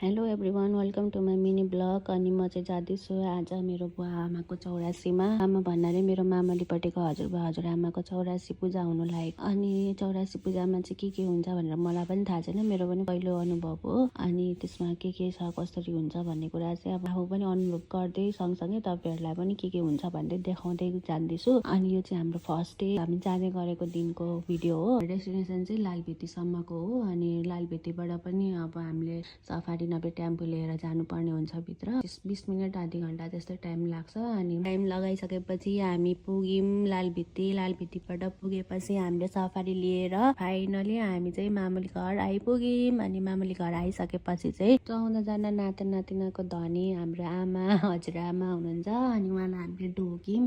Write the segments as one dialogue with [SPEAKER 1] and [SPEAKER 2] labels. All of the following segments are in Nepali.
[SPEAKER 1] Hello everyone, welcome to my mini blog. अनि म चाहिँ जाँदैछु आज मेरो बुवा आमाको चौरासीमा। आमा भन्नाले मेरो मामलीपट्टिको हजुरबा हजुरआमाको चौरासी पूजा हुनु लागेको। अनि चौरासी पूजामा चाहिँ के हुन्छ भनेर मलाई पनि थाहा छैन, मेरो पनि पहिलो अनुभव हो। अनि त्यसमा के छ कसरी हुन्छ भन्ने कुरा चाहिँ अब आफू पनि अनुभव गर्दै सँगसँगै तपाईँहरूलाई पनि के हुन्छ भन्दै देखाउँदै जान्दैछु। अनि यो चाहिँ हाम्रो फर्स्ट डे हामी जाने गरेको दिनको भिडियो हो। डेस्टिनेसन चाहिँ लालबेतीसम्मको हो। अनि लालबेतीबाट पनि अब हामीले सफारी नभए टेम्पो लिएर जानुपर्ने हुन्छ भित्र। 20 मिनट आधी घन्टा जस्तो टाइम लाग्छ। अनि टाइम लगाइसकेपछि हामी पुग्यौँ लालबेतीबाट पुगेपछि हामीले सफारी लिएर फाइनली हामी चाहिँ मामुली घर आइपुग्यौँ। अनि मामुली घर आइसकेपछि चाहिँ 14 जना नाता नातिनाको धनी हाम्रो आमा हजुरआमा हुनुहुन्छ। अनि उहाँलाई हामीले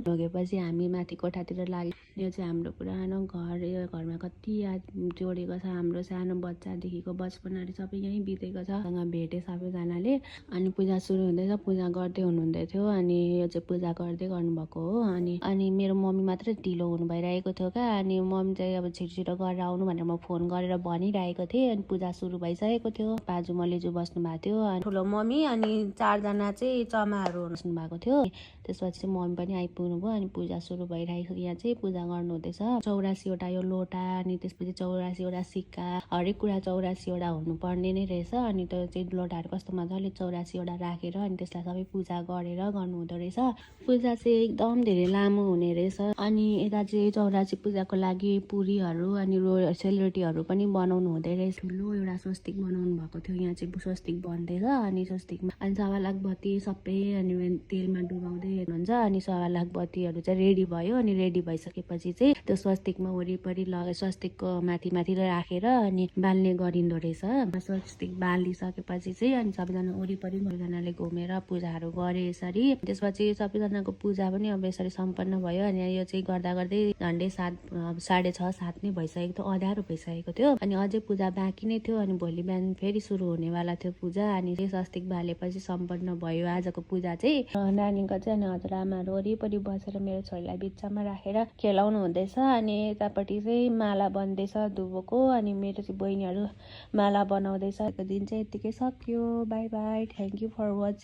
[SPEAKER 1] ढोगेपछि हामी माथि कोठातिर लाग्यौँ। यो चाहिँ हाम्रो पुरानो घर। यो घरमा कति याद जोडेको छ, हाम्रो सानो बच्चादेखिको बचपनहरू सबै यहीँ बितेको छ। भेटे सबैजनाले। अनि पूजा सुरु हुँदैछ, पूजा गर्दै हुनुहुँदै थियो। अनि यो चाहिँ पूजा गर्दै गर्नुभएको हो। अनि मेरो मम्मी मात्रै ढिलो हुनु भइरहेको थियो क्या। अनि मम्मी चाहिँ अब छिटो गरेर आउनु भनेर म फोन गरेर भनिरहेको थिएँ। अनि पूजा सुरु भइसकेको थियो। बाजु मलेजु बस्नु भएको थियो। अनि ठुलो मम्मी अनि 4 जना चाहिँ चमाहरू बस्नु भएको थियो। त्यसपछि चाहिँ मम्मी पनि आइपुग्नु भयो। अनि पूजा सुरु भइरहेको छ। यहाँ चाहिँ पूजा गर्नु हुँदैछ। 84वटा यो लोटा, अनि त्यसपछि 84वटा सिक्का, हरेक कुरा 84वटा हुनुपर्ने नै रहेछ। अनि त्यो चाहिँ लोटाहरू कस्तो मजाले 84वटा राखेर अनि त्यसलाई सबै पूजा गरेर गर्नु हुँदो रहेछ। पूजा चाहिँ एकदम धेरै लामो हुने रहेछ। अनि यता चाहिँ 84 पूजाको लागि पुरीहरू अनि सेलरोटीहरू पनि बनाउनु हुँदै रहेछ। ठुलो एउटा स्वस्तिक बनाउनु भएको थियो। यहाँ चाहिँ स्वस्तिक बन्दैछ। अनि स्वस्तिकमा अनि 1.25 लाख बत्ती सबै अनि तेलमा डुबाउँदै हुनुहुन्छ। अनि 1.25 लाख बत्तीहरू चाहिँ रेडी भयो। अनि रेडी भइसकेपछि चाहिँ त्यो स्वस्तिकमा वरिपरि स्वस्तिकको माथि राखेर अनि बाल्ने गरिन्दो रहेछ। स्वस्तिक बालिसकेपछि चाहिँ अनि सबैजना वरिपरि सबैजनाले घुमेर पूजाहरू गरे यसरी। त्यसपछि सबैजनाको पूजा पनि अब यसरी सम्पन्न भयो। अनि यो चाहिँ गर्दै झन्डै 6:30-7 नै भइसकेको थियो, अँध्यारो भइसकेको थियो। अनि अझै पूजा बाँकी नै थियो। अनि भोलि बिहान फेरि सुरु हुनेवाला थियो पूजा। अनि स्वस्तिक बालेपछि सम्पन्न भयो आजको पूजा चाहिँ। नानीको चाहिँ अनि हजुरआमाहरू वरिपरि बसेर मेरो छोरीलाई बिचमा राखेर खेलाउनु हुँदैछ। अनि यतापट्टि चाहिँ माला बन्दैछ दुबोको। अनि मेरो चाहिँ बहिनीहरू माला बनाउँदैछ। दिन चाहिँ यतिकै सक्यो। Bye bye, thank you for watching.